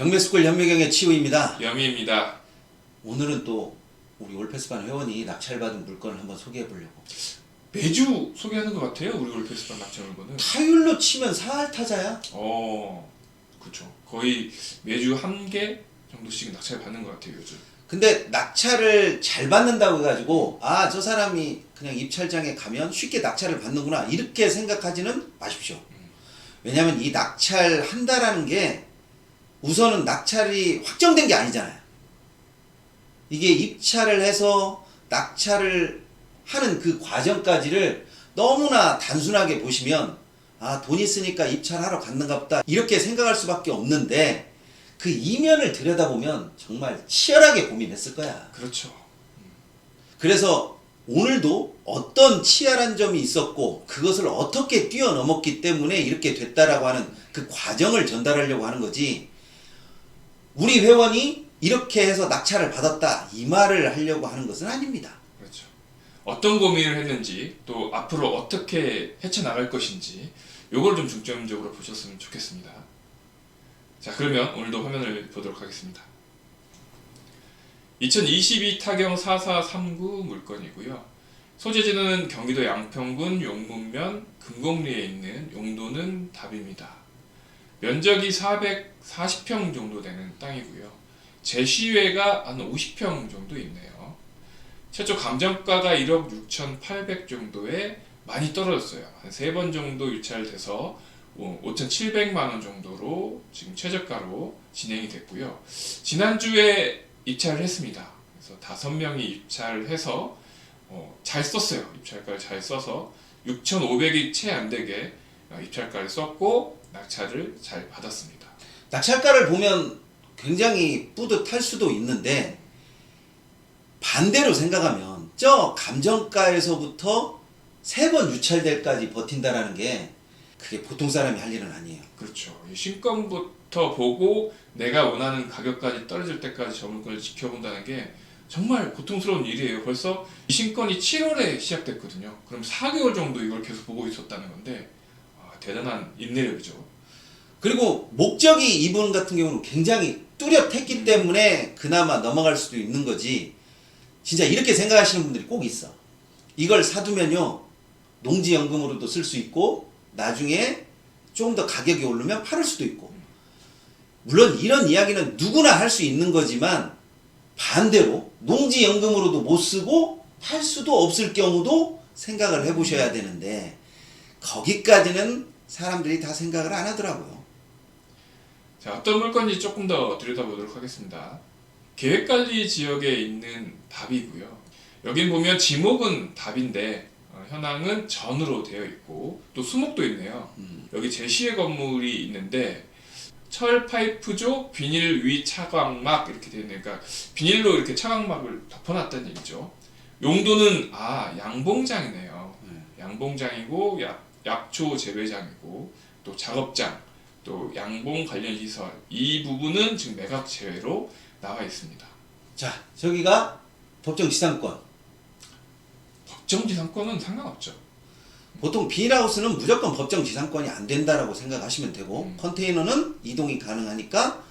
경매스쿨 현미경의 치우입니다. 영희입니다. 오늘은 또 우리 올패스반 회원이 낙찰받은 물건을 한번 소개해 보려고. 매주 소개하는 것 같아요. 우리 올패스반 낙찰 물건은. 타율로 치면 4할 타자야? 그렇죠. 거의 매주 한 개 정도씩 낙찰 받는 것 같아요 요즘. 근데 낙찰을 잘 받는다고 해가지고 저 사람이 그냥 입찰장에 가면 쉽게 낙찰을 받는구나 이렇게 생각하지는 마십시오. 왜냐하면 이 낙찰한다라는 게 우선은 낙찰이 확정된 게 아니잖아요. 이게 입찰을 해서 낙찰을 하는 그 과정까지를 너무나 단순하게 보시면 돈 있으니까 입찰하러 갔는가 보다 이렇게 생각할 수밖에 없는데, 그 이면을 들여다보면 정말 치열하게 고민했을 거야. 그렇죠. 그래서 오늘도 어떤 치열한 점이 있었고 그것을 어떻게 뛰어넘었기 때문에 이렇게 됐다라고 하는 그 과정을 전달하려고 하는 거지, 우리 회원이 이렇게 해서 낙찰을 받았다 이 말을 하려고 하는 것은 아닙니다. 그렇죠. 어떤 고민을 했는지 또 앞으로 어떻게 헤쳐나갈 것인지 요걸 좀 중점적으로 보셨으면 좋겠습니다. 자, 그러면 오늘도 화면을 보도록 하겠습니다. 2022 타경 4439 물건이고요. 소재지는 경기도 양평군 용문면 금곡리에 있는 용도는 답입니다. 면적이 440평 정도 되는 땅이고요. 제시외가 한 50평 정도 있네요. 최초 감정가가 1억 6,800 정도에 많이 떨어졌어요. 한 3번 정도 유찰돼서 5,700만 원 정도로 지금 최저가로 진행이 됐고요. 지난주에 입찰을 했습니다. 그래서 5명이 입찰을 해서 잘 썼어요. 입찰가를 잘 써서 6,500이 채 안 되게 입찰가를 썼고 낙찰을 잘 받았습니다. 낙찰가를 보면 굉장히 뿌듯할 수도 있는데, 반대로 생각하면 저 감정가에서부터 3번 유찰될까지 버틴다라는 게 그게 보통 사람이 할 일은 아니에요. 그렇죠. 신권부터 보고 내가 원하는 가격까지 떨어질 때까지 저 물건을 지켜본다는 게 정말 고통스러운 일이에요. 벌써 이 신권이 7월에 시작됐거든요. 그럼 4개월 정도 이걸 계속 보고 있었다는 건데 대단한 인내력이죠. 그리고 목적이 이분 같은 경우는 굉장히 뚜렷했기 때문에 그나마 넘어갈 수도 있는 거지, 진짜 이렇게 생각하시는 분들이 꼭 있어. 이걸 사두면요 농지연금으로도 쓸 수 있고 나중에 좀 더 가격이 오르면 팔을 수도 있고. 물론 이런 이야기는 누구나 할 수 있는 거지만, 반대로 농지연금으로도 못 쓰고 팔 수도 없을 경우도 생각을 해보셔야 되는데, 거기까지는 사람들이 다 생각을 안 하더라고요. 자, 어떤 물건인지 조금 더 들여다보도록 하겠습니다. 계획관리 지역에 있는 답이고요. 여긴 보면 지목은 답인데 현황은 전으로 되어 있고 또 수목도 있네요. 여기 제시의 건물이 있는데 철 파이프조 비닐 위 차광막 이렇게 되어 있네요. 그러니까 비닐로 이렇게 차광막을 덮어놨다는 얘기죠. 용도는 양봉장이네요. 양봉장이고 약초 재배장이고 또 작업장, 또 양봉 관련 시설, 이 부분은 지금 매각 제외로 나와 있습니다. 자, 저기가 법정지상권. 법정지상권은 상관없죠. 보통 비닐하우스는 무조건 법정지상권이 안 된다라고 생각하시면 되고, 컨테이너는 이동이 가능하니까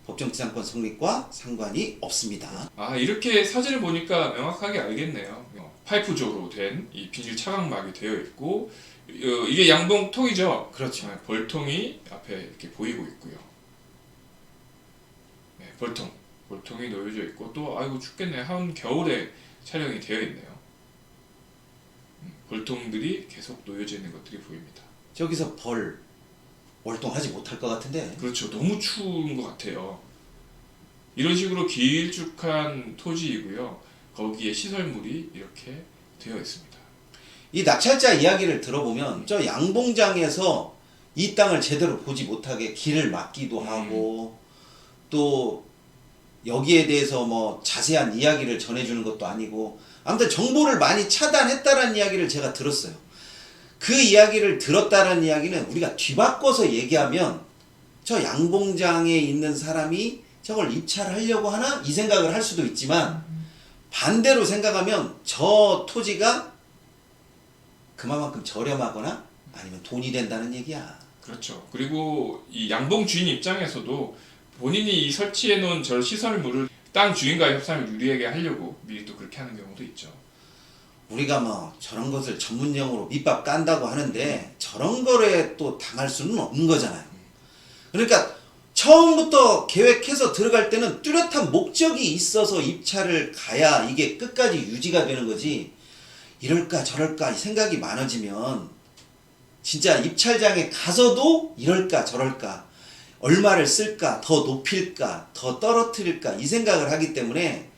법정지상권 성립과 상관이 없습니다. 이렇게 사진을 보니까 명확하게 알겠네요. 파이프조로 된 이 비닐 차광막이 되어 있고, 이게 양봉통이죠. 그렇죠. 벌통이 앞에 이렇게 보이고 있고요. 네, 벌통이 놓여져 있고, 또 아이고 춥겠네, 한 겨울에 촬영이 되어 있네요. 벌통들이 계속 놓여져 있는 것들이 보입니다. 저기서 월동하지 못할 것 같은데. 그렇죠. 너무 추운 것 같아요. 이런 식으로 길쭉한 토지이고요. 거기에 시설물이 이렇게 되어 있습니다. 이 낙찰자 이야기를 들어보면 저 양봉장에서 이 땅을 제대로 보지 못하게 길을 막기도 하고, 또 여기에 대해서 뭐 자세한 이야기를 전해주는 것도 아니고, 아무튼 정보를 많이 차단했다라는 이야기를 제가 들었어요. 그 이야기를 들었다라는 이야기는 우리가 뒤바꿔서 얘기하면 저 양봉장에 있는 사람이 저걸 입찰하려고 하나 이 생각을 할 수도 있지만, 반대로 생각하면 저 토지가 그만큼 저렴하거나 아니면 돈이 된다는 얘기야. 그렇죠. 그리고 이 양봉 주인 입장에서도 본인이 이 설치해 놓은 저 시설물을 땅 주인과의 협상을 유리하게 하려고 미리 또 그렇게 하는 경우도 있죠. 우리가 뭐 저런 것을 전문용어로 밑밥 깐다고 하는데 저런 거에 또 당할 수는 없는 거잖아요. 그러니까 처음부터 계획해서 들어갈 때는 뚜렷한 목적이 있어서 입찰을 가야 이게 끝까지 유지가 되는 거지. 이럴까 저럴까 생각이 많아지면 진짜 입찰장에 가서도 이럴까 저럴까 얼마를 쓸까 더 높일까 더 떨어뜨릴까 이 생각을 하기 때문에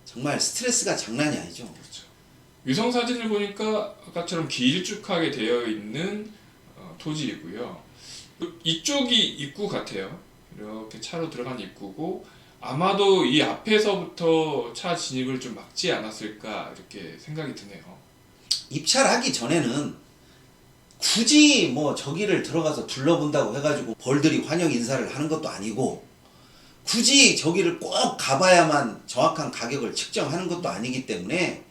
정말 스트레스가 장난이 아니죠. 그렇죠. 위성 사진을 보니까 아까처럼 길쭉하게 되어 있는 토지이고요. 이쪽이 입구 같아요. 이렇게 차로 들어간 입구고 아마도 이 앞에서부터 차 진입을 좀 막지 않았을까 이렇게 생각이 드네요. 입찰하기 전에는 굳이 뭐 저기를 들어가서 둘러본다고 해가지고 벌들이 환영 인사를 하는 것도 아니고 굳이 저기를 꼭 가봐야만 정확한 가격을 측정하는 것도 아니기 때문에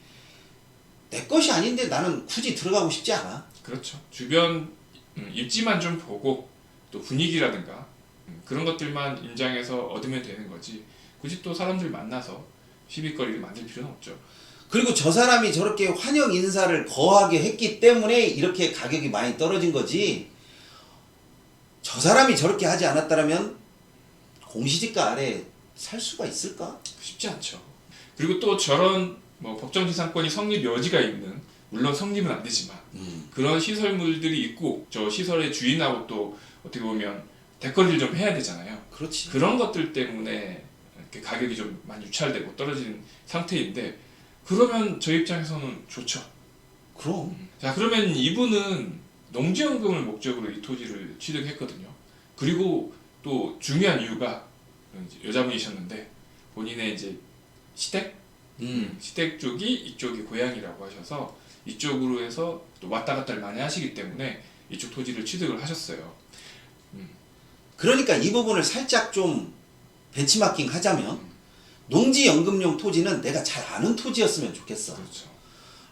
내 것이 아닌데 나는 굳이 들어가고 싶지 않아. 그렇죠. 주변 입지만 좀 보고 또 분위기라든가 그런 것들만 임장해서 얻으면 되는 거지 굳이 또 사람들 만나서 시비거리를 만들 필요는 없죠. 그리고 저 사람이 저렇게 환영 인사를 거하게 했기 때문에 이렇게 가격이 많이 떨어진 거지 저 사람이 저렇게 하지 않았다면 공시지가 아래 살 수가 있을까? 쉽지 않죠. 그리고 또 저런 뭐 법정지상권이 성립 여지가 있는 물론 성립은 안 되지만 그런 시설물들이 있고 저 시설의 주인하고 또 어떻게 보면 대거리를 좀 해야 되잖아요. 그렇지. 그런 것들 때문에 이렇게 가격이 좀 많이 유찰되고 떨어지는 상태인데 그러면 저 입장에서는 좋죠. 그럼. 자 그러면 이분은 농지연금을 목적으로 이 토지를 취득했거든요. 그리고 또 중요한 이유가 여자분이셨는데 본인의 이제 시댁 시댁 쪽이 이쪽이 고향이라고 하셔서 이쪽으로 해서 또 왔다 갔다를 많이 하시기 때문에 이쪽 토지를 취득을 하셨어요. 그러니까 이 부분을 살짝 좀 벤치마킹 하자면 농지연금용 토지는 내가 잘 아는 토지였으면 좋겠어. 그렇죠.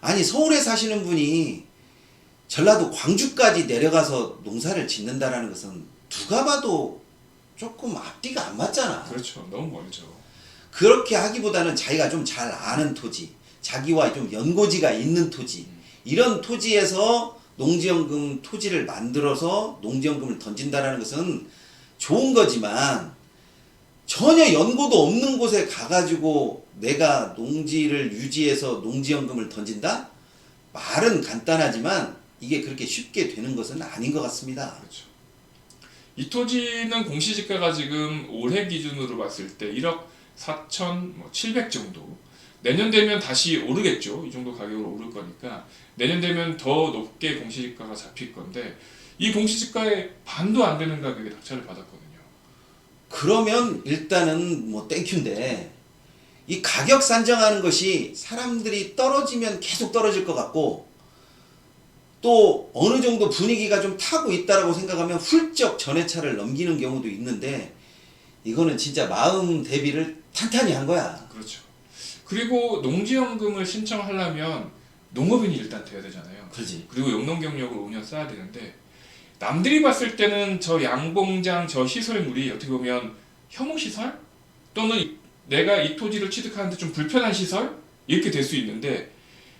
아니 서울에 사시는 분이 전라도 광주까지 내려가서 농사를 짓는다라는 것은 누가 봐도 조금 앞뒤가 안 맞잖아. 그렇죠. 너무 멀죠. 그렇게 하기보다는 자기가 좀 잘 아는 토지, 자기와 좀 연고지가 있는 토지, 이런 토지에서 농지연금 토지를 만들어서 농지연금을 던진다라는 것은 좋은 거지만 전혀 연고도 없는 곳에 가가지고 내가 농지를 유지해서 농지연금을 던진다? 말은 간단하지만 이게 그렇게 쉽게 되는 것은 아닌 것 같습니다. 그렇죠. 이 토지는 공시지가가 지금 올해 기준으로 봤을 때 1억 4,700 정도. 내년 되면 다시 오르겠죠. 이 정도 가격으로 오를 거니까 내년 되면 더 높게 공시지가가 잡힐 건데 이 공시지가의 반도 안 되는 가격에 낙찰을 받았거든요. 그러면 일단은 뭐 땡큐인데 이 가격 산정하는 것이 사람들이 떨어지면 계속 떨어질 것 같고 또 어느 정도 분위기가 좀 타고 있다라고 생각하면 훌쩍 전회차를 넘기는 경우도 있는데 이거는 진짜 마음 대비를 탄탄히 한 거야. 그렇죠. 그리고 농지연금을 신청하려면 농업인이 일단 돼야 되잖아요. 그렇지. 그리고 영농경력을 5년 써야 되는데 남들이 봤을 때는 저 양봉장 저 시설물이 어떻게 보면 혐오시설? 또는 내가 이 토지를 취득하는데 좀 불편한 시설? 이렇게 될 수 있는데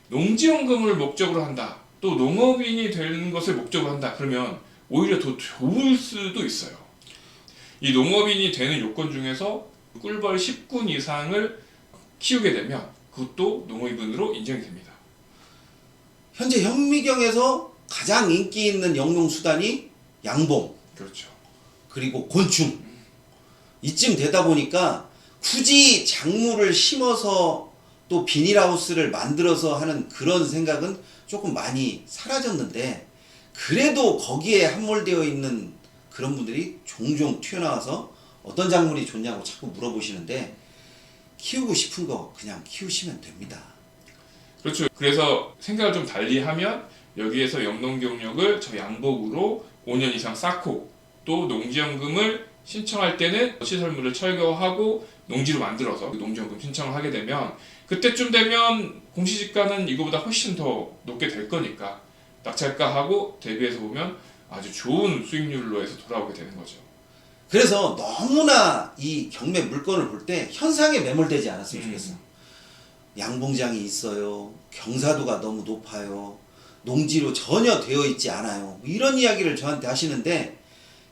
농지연금을 목적으로 한다. 또 농업인이 되는 것을 목적으로 한다. 그러면 오히려 더 좋을 수도 있어요. 이 농업인이 되는 요건 중에서 꿀벌 10군 이상을 키우게 되면 그것도 농업인으로 인정이 됩니다. 현재 현미경에서 가장 인기 있는 영농수단이 양봉 그렇죠. 그리고 곤충 이쯤 되다 보니까 굳이 작물을 심어서 또 비닐하우스를 만들어서 하는 그런 생각은 조금 많이 사라졌는데 그래도 거기에 함몰되어 있는 그런 분들이 종종 튀어나와서 어떤 작물이 좋냐고 자꾸 물어보시는데 키우고 싶은 거 그냥 키우시면 됩니다. 그렇죠. 그래서 생각을 좀 달리 하면 여기에서 영농경력을 저 양복으로 5년 이상 쌓고 또 농지연금을 신청할 때는 시설물을 철거하고 농지로 만들어서 농지연금 신청을 하게 되면 그때쯤 되면 공시지가는 이거보다 훨씬 더 높게 될 거니까 낙찰가하고 대비해서 보면 아주 좋은 수익률로 해서 돌아오게 되는 거죠. 그래서 너무나 이 경매 물건을 볼 때 현상에 매몰되지 않았으면 좋겠어. 양봉장이 있어요. 경사도가 너무 높아요. 농지로 전혀 되어 있지 않아요. 이런 이야기를 저한테 하시는데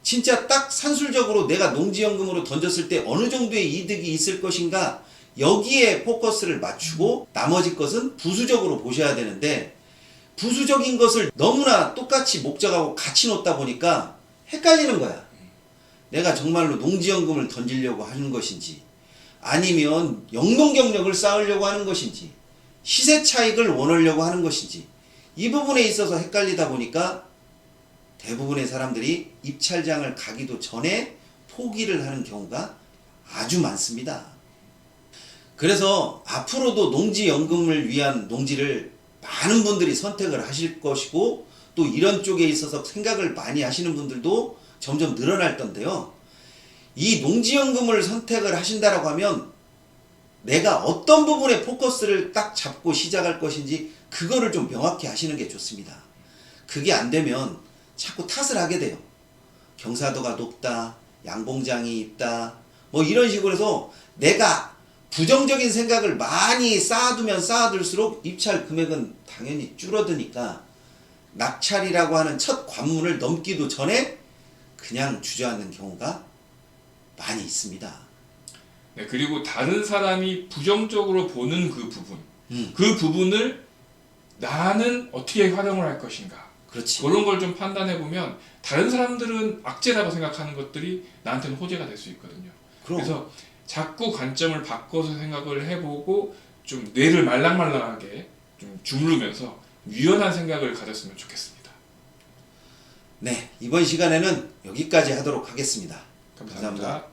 진짜 딱 산술적으로 내가 농지연금으로 던졌을 때 어느 정도의 이득이 있을 것인가 여기에 포커스를 맞추고 나머지 것은 부수적으로 보셔야 되는데 부수적인 것을 너무나 똑같이 목적하고 같이 놓다 보니까 헷갈리는 거야. 내가 정말로 농지연금을 던지려고 하는 것인지 아니면 영농 경력을 쌓으려고 하는 것인지 시세 차익을 원하려고 하는 것인지 이 부분에 있어서 헷갈리다 보니까 대부분의 사람들이 입찰장을 가기도 전에 포기를 하는 경우가 아주 많습니다. 그래서 앞으로도 농지연금을 위한 농지를 많은 분들이 선택을 하실 것이고 또 이런 쪽에 있어서 생각을 많이 하시는 분들도 점점 늘어날 건데요. 이 농지연금을 선택을 하신다라고 하면 내가 어떤 부분에 포커스를 딱 잡고 시작할 것인지 그거를 좀 명확히 하시는 게 좋습니다. 그게 안 되면 자꾸 탓을 하게 돼요. 경사도가 높다, 양봉장이 있다, 뭐 이런 식으로 해서 내가 부정적인 생각을 많이 쌓아두면 쌓아둘수록 입찰 금액은 당연히 줄어드니까 낙찰이라고 하는 첫 관문을 넘기도 전에 그냥 주저앉는 경우가 많이 있습니다. 네, 그리고 다른 사람이 부정적으로 보는 그 부분, 그 부분을 나는 어떻게 활용을 할 것인가. 그렇지. 그런 걸 좀 판단해 보면 다른 사람들은 악재라고 생각하는 것들이 나한테는 호재가 될 수 있거든요. 그럼. 그래서 자꾸 관점을 바꿔서 생각을 해보고 좀 뇌를 말랑말랑하게 좀 주무르면서 유연한 생각을 가졌으면 좋겠습니다. 네, 이번 시간에는 여기까지 하도록 하겠습니다. 감사합니다.